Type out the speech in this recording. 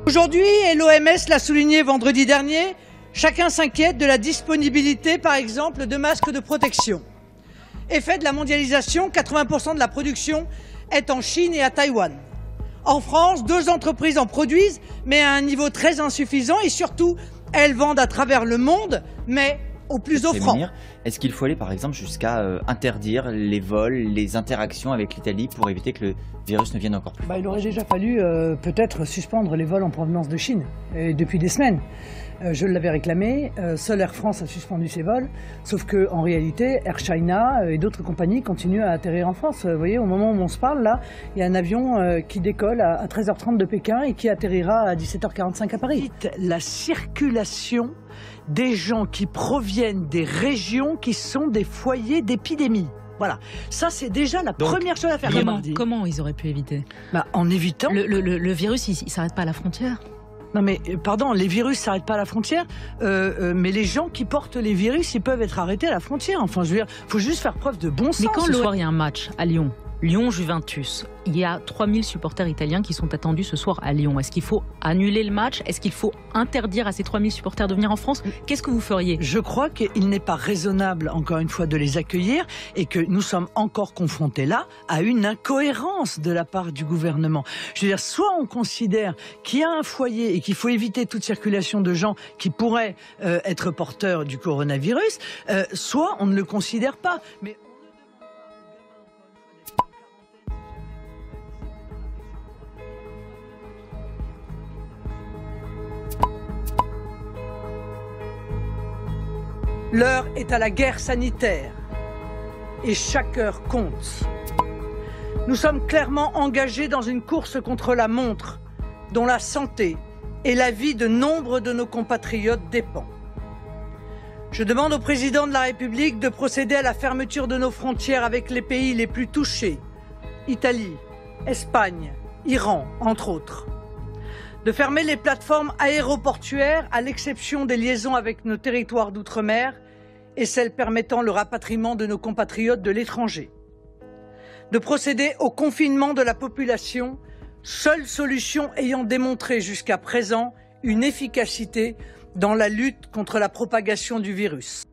Aujourd'hui, et l'OMS l'a souligné vendredi dernier, chacun s'inquiète de la disponibilité, par exemple, de masques de protection. Effet de la mondialisation, 80% de la production est en Chine et à Taïwan. En France, 2 entreprises en produisent, mais à un niveau très insuffisant et surtout, elles vendent à travers le monde, mais au plus offrant. Est-ce qu'il faut aller par exemple jusqu'à interdire les vols, les interactions avec l'Italie pour éviter que le virus ne vienne encore plus? Il aurait déjà fallu peut-être suspendre les vols en provenance de Chine depuis des semaines. Je l'avais réclamé, seul Air France a suspendu ses vols, sauf qu'en réalité, Air China et d'autres compagnies continuent à atterrir en France. Vous voyez, au moment où on se parle, là, il y a un avion qui décolle à 13h30 de Pékin et qui atterrira à 17h45 à Paris. La circulation des gens qui proviennent des régions qui sont des foyers d'épidémie. Voilà, ça c'est déjà la première chose à faire. Comment ils auraient pu éviter? En évitant... Le virus, il s'arrête pas à la frontière. Non mais, pardon, les virus s'arrêtent pas à la frontière, mais les gens qui portent les virus, ils peuvent être arrêtés à la frontière. Enfin, je veux dire, faut juste faire preuve de bon sens. Mais quand ce soir, il y a un match à Lyon, Lyon-Juventus, il y a 3000 supporters italiens qui sont attendus ce soir à Lyon. Est-ce qu'il faut annuler le match? Est-ce qu'il faut interdire à ces 3000 supporters de venir en France? Qu'est-ce que vous feriez? Je crois qu'il n'est pas raisonnable, encore une fois, de les accueillir et que nous sommes encore confrontés là à une incohérence de la part du gouvernement. Je veux dire, soit on considère qu'il y a un foyer et qu'il faut éviter toute circulation de gens qui pourraient être porteurs du coronavirus, soit on ne le considère pas. Mais l'heure est à la guerre sanitaire et chaque heure compte. Nous sommes clairement engagés dans une course contre la montre dont la santé et la vie de nombre de nos compatriotes dépend. Je demande au président de la République de procéder à la fermeture de nos frontières avec les pays les plus touchés, Italie, Espagne, Iran, entre autres. De fermer les plateformes aéroportuaires à l'exception des liaisons avec nos territoires d'outre-mer et celles permettant le rapatriement de nos compatriotes de l'étranger. De procéder au confinement de la population, seule solution ayant démontré jusqu'à présent une efficacité dans la lutte contre la propagation du virus.